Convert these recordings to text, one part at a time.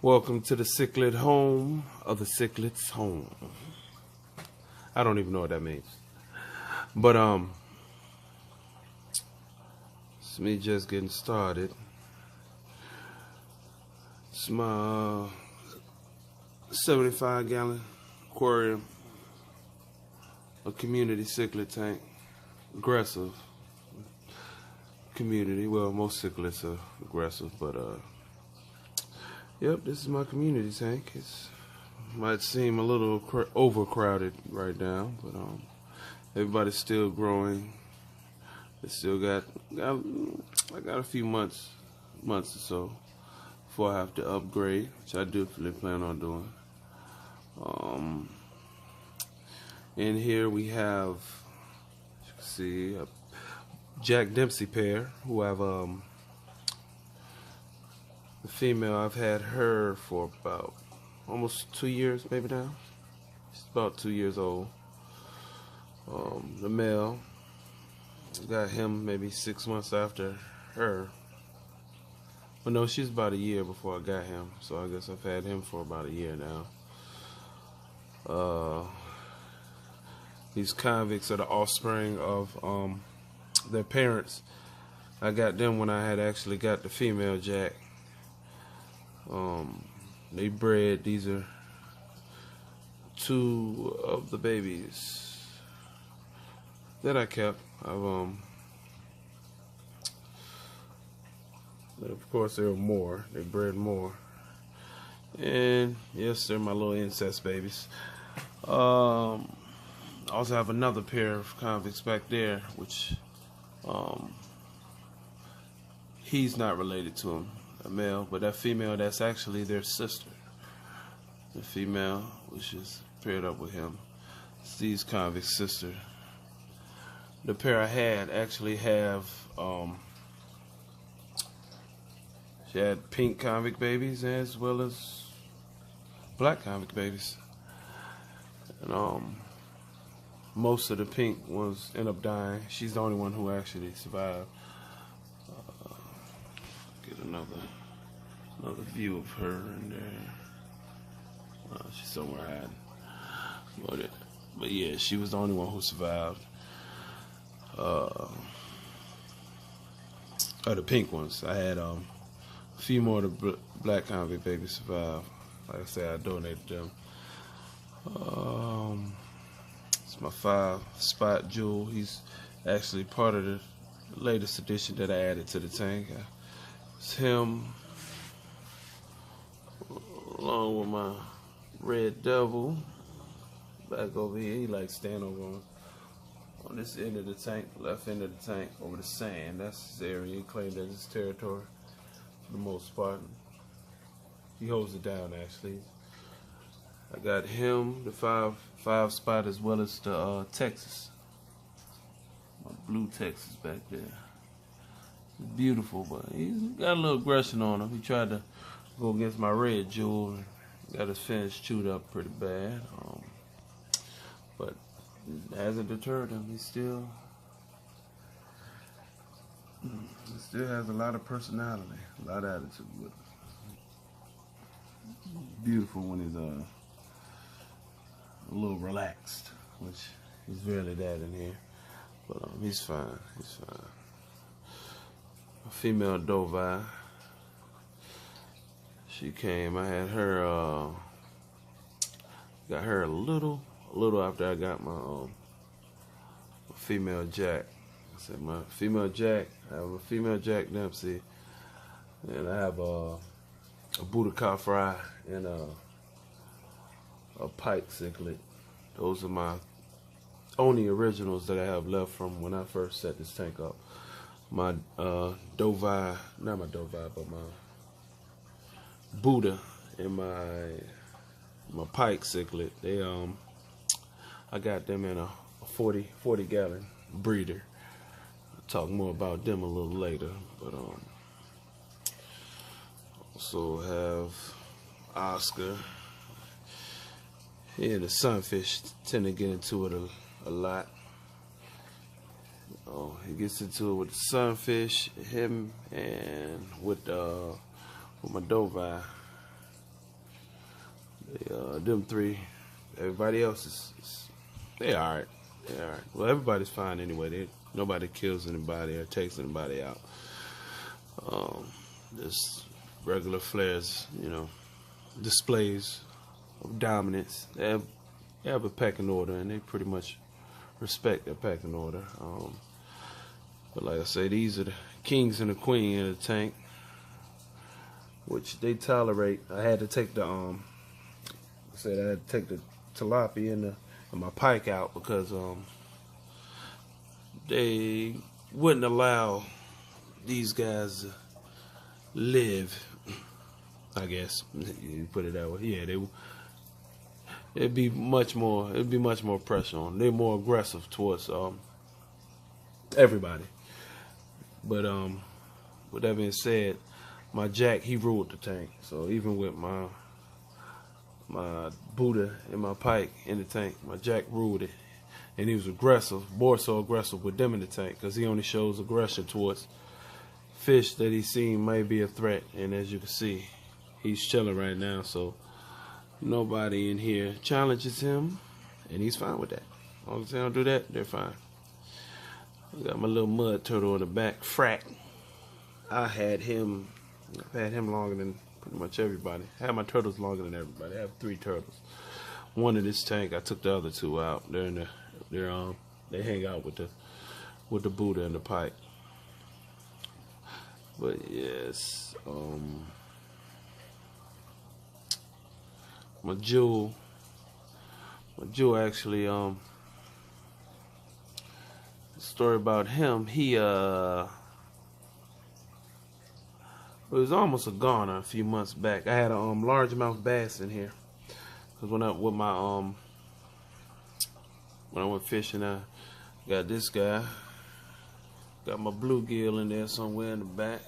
Welcome to the Cichlid home of the Cichlid's home. I don't even know what that means. But it's me just getting started. It's my 75-gallon aquarium, a community cichlid tank, aggressive community. Well, most cichlids are aggressive, but yep, this is my community tank. It might seem a little overcrowded right now, but everybody's still growing. They still got I got a few months or so before I have to upgrade, which I definitely plan on doing. In here we have, as you can see, a Jack Dempsey pair who have the female. I've had her for about almost 2 years, maybe now. She's about 2 years old. The male, got him maybe 6 months after her. But no, she's about a year before I got him, so I guess I've had him for about a year now. These convicts are the offspring of their parents. I got them when I had actually got the female Jack. They bred. These are two of the babies that I kept. But of course there were more. They bred more. And yes, they're my little incest babies. I also have another pair of convicts back there, which he's not related to him, a male, but that female, that's actually their sister. The female, which is paired up with him, it's these convicts' sister. The pair I had actually have, she had pink convict babies as well as black convict babies. And most of the pink ones end up dying. She's the only one who actually survived. Get another view of her in there. She's somewhere hiding. But yeah, she was the only one who survived. The pink ones. I had a few more of the black convict babies survive. Like I said, I donated them. It's my 5-spot jewel. He's actually part of the latest addition that I added to the tank. It's him along with my red devil back over here. He likes staying over on this end of the tank, left end of the tank, over the sand. That's his area. He claimed that's his territory for the most part. He holds it down, actually. I got him, the five spot, as well as the Texas. My blue Texas back there. It's beautiful, but he's got a little aggression on him. He tried to go against my red jewel and got his fins chewed up pretty bad. But it hasn't deterred him. He still has a lot of personality, a lot of attitude with him. Beautiful when he's a little relaxed, which he's rarely that in here. But he's fine. He's fine. A female Dovi. She came. I had her. Got her a little after I got my female Jack. I said my female Jack. I have a female Jack Dempsey, and I have a Buddha Fry and a pike cichlid. Those are my only originals that I have left from when I first set this tank up. My Dovi, not my Dovi, but my Buddha and my pike cichlid. They I got them in a 40-gallon breeder. I'll talk more about them a little later, but also have Oscar. Yeah, the sunfish tend to get into it a lot. He gets into it with the sunfish, him, and with my Dovi. Them three. Everybody else they alright. They alright. Well, everybody's fine anyway. Nobody kills anybody or takes anybody out. Just regular flares, displays of dominance. They have a pecking order, and they pretty much respect their pecking order. But like I say, these are the kings and the queen in the tank, which they tolerate. I had to take the tilapia and my pike out because they wouldn't allow these guys to live. I guess you put it that way. Yeah, it'd be much more pressure on. They're more aggressive towards everybody. But with that being said, my Jack, he ruled the tank. So even with my Buddha and my pike in the tank, my Jack ruled it, and he was aggressive, more so aggressive with them in the tank, because he only shows aggression towards fish that he seen may be a threat. And as you can see, he's chilling right now, so nobody in here challenges him, and he's fine with that. As long as they don't do that, they're fine. I got my little mud turtle in the back, Frack. I've had him longer than pretty much everybody. I have my turtles longer than everybody. I have 3 turtles. One in this tank. I took the other 2 out. They hang out with the Buddha and the pike. But yes, my jewel actually, story about him, he it was almost a goner a few months back. I had a largemouth bass in here, because when I went fishing, I got this guy, got my bluegill in there somewhere in the back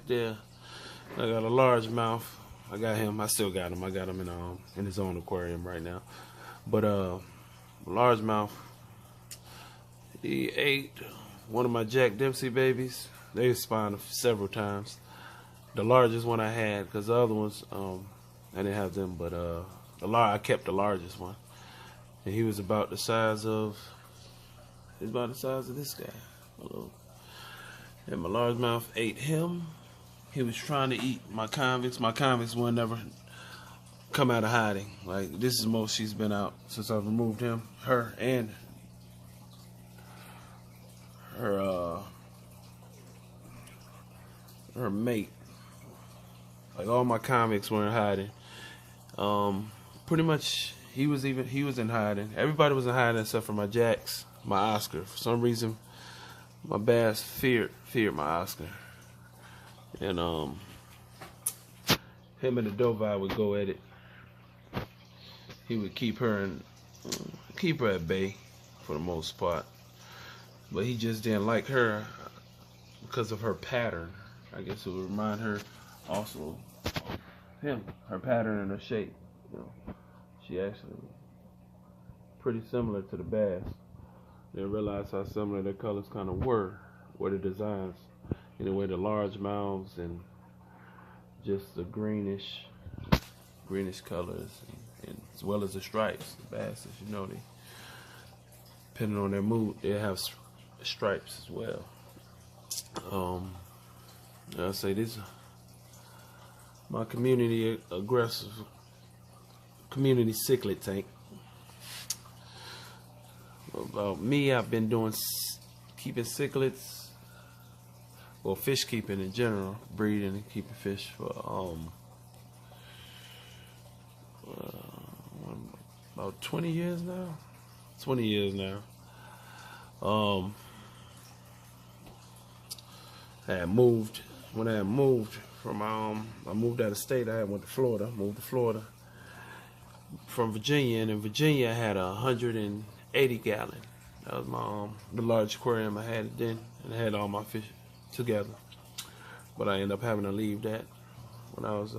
there. I got a largemouth. I got him. I still got him. I got him in his own aquarium right now. But largemouth, he ate one of my Jack Dempsey babies. They spawned several times. The largest one I had, because the other ones I didn't have them. But I kept the largest one, and he was about the size of this guy. And my largemouth ate him. He was trying to eat my convicts. My convicts will never come out of hiding. Like, this is the most she's been out since I've removed her and her mate. Like, all my convicts were in hiding. Pretty much he was in hiding. Everybody was in hiding except for my Jacks, my Oscar. For some reason, my bass feared my Oscar. And him and the Dovi would go at it. He would keep her at bay for the most part, but he just didn't like her because of her pattern. I guess it would remind her also of him, her pattern and her shape. She actually pretty similar to the bass. Didn't realize how similar their colors kind of were the designs. Anyway, the large mouths and just the greenish colors, and as well as the stripes. The bass, as you know, they, depending on their mood, they have stripes as well. I'll say this: my community aggressive community cichlid tank. About me, I've been keeping cichlids. Well, fish keeping in general, breeding and keeping fish for about 20 years now. 20 years now. I moved from I moved out of state. I went to Florida. Moved to Florida from Virginia, and in Virginia I had 180 gallon. That was my the large aquarium I had then, and I had all my fish together. But I ended up having to leave that when I was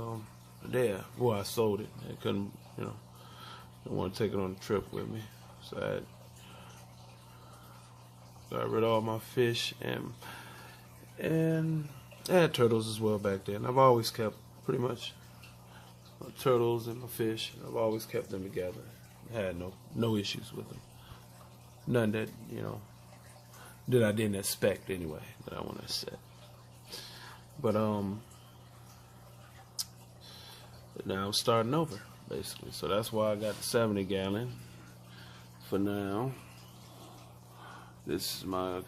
there. Well, I sold it. I couldn't, didn't want to take it on the trip with me, so I got rid of all my fish, and I had turtles as well back then. I've always kept pretty much my turtles and my fish. I've always kept them together. I had no issues with them. None that, you know, that I didn't expect anyway, that I want to set. But now I'm starting over, basically. So that's why I got the 70 gallon for now. This is my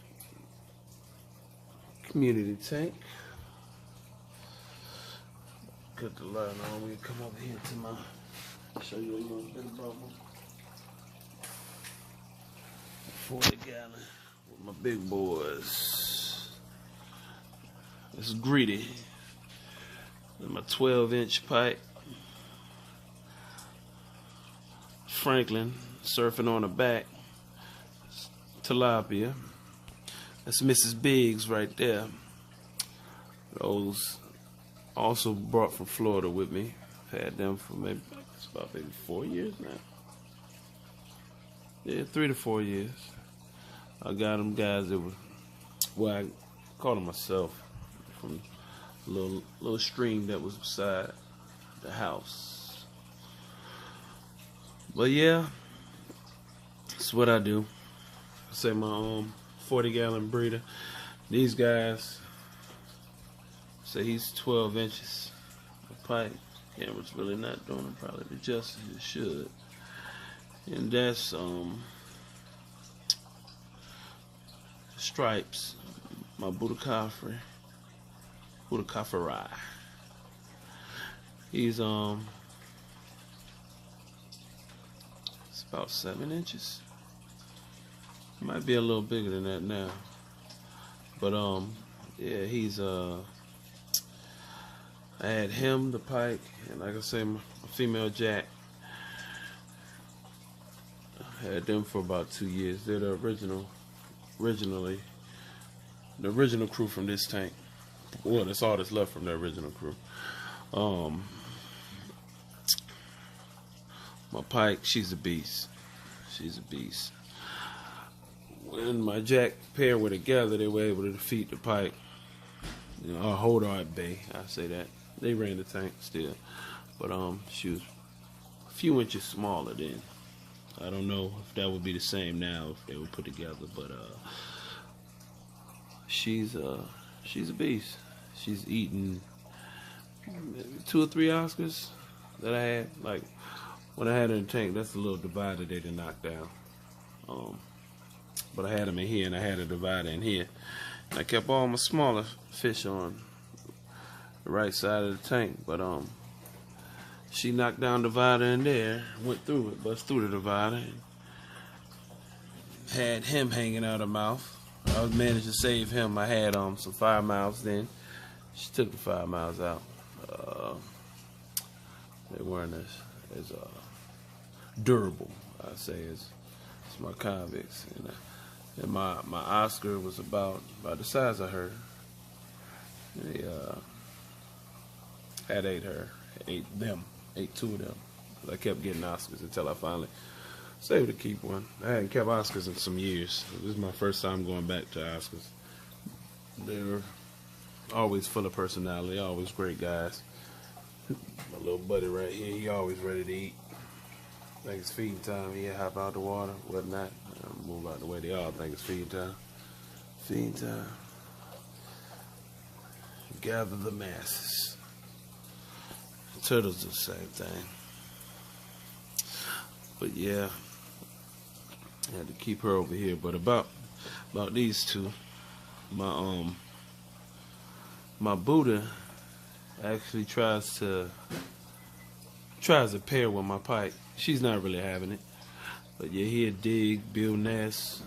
community tank. Cut the light on. We come over here to my, show you a little bit about my 40 gallon with my big boys. This is greedy. And my 12-inch pipe. Franklin surfing on the back. Tilapia. That's Mrs. Biggs right there. Those also brought from Florida with me. I've had them for maybe 4 years now. Yeah, 3 to 4 years. I got them guys that were, well, I caught them myself from a little stream that was beside the house. But yeah, that's what I do. I say my 40 gallon breeder. These guys say he's 12 inches. The pipe camera's really not doing it probably the justice it should. And that's Stripes, my Budakafri. He's it's about 7 inches. Might be a little bigger than that now. But yeah, he's I had him, the pike, and like I say, my female jack. I had them for about 2 years. They're the originally the original crew from this tank. Well, that's all that's left from the original crew. My pike, she's a beast. She's a beast. When my jack pair were together, they were able to defeat the pike. You know, or hold her at bay. I say that. They ran the tank still, but she was a few inches smaller then. I don't know if that would be the same now if they were put together, but she's a beast. She's eaten maybe 2 or 3 Oscars that I had. Like when I had her in the tank, that's the little divider they didn't knock down. But I had them in here, and I had a divider in here. And I kept all my smaller fish on the right side of the tank, but she knocked down the divider in there, went through it, bust through the divider, and had him hanging out her mouth. I was managed to save him. I had some fire mouths then. She took the fire mouths out. They weren't as durable, I say, as my convicts. And my Oscar was about the size of her. They had ate 2 of them. I kept getting Oscars until I finally was able to keep one. I hadn't kept Oscars in some years. This is my first time going back to Oscars. They were always full of personality, always great guys. My little buddy right here, he always ready to eat. I think it's feeding time. He'll hop out the water, whatnot. Move out the way. They all think it's feeding time. Feeding time. Gather the masses. Turtles do the same thing. But yeah, I had to keep her over here. But about these two, my Buddha actually tries to pair with my pike. She's not really having it. But yeah, he'll dig, build nests,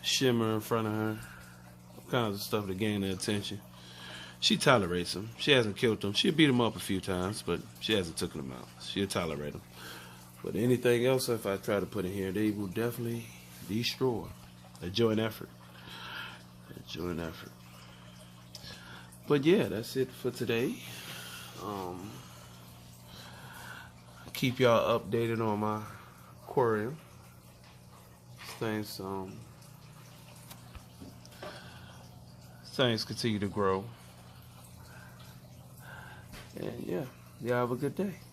shimmer in front of her, all kinds of stuff to gain her attention. She tolerates them. She hasn't killed them. She'll beat them up a few times, but she hasn't taken them out. She'll tolerate them. But anything else, if I try to put in here, they will definitely destroy. A joint effort. A joint effort. But yeah, that's it for today. Keep y'all updated on my aquarium. Things continue to grow. And yeah, Y'all have a good day.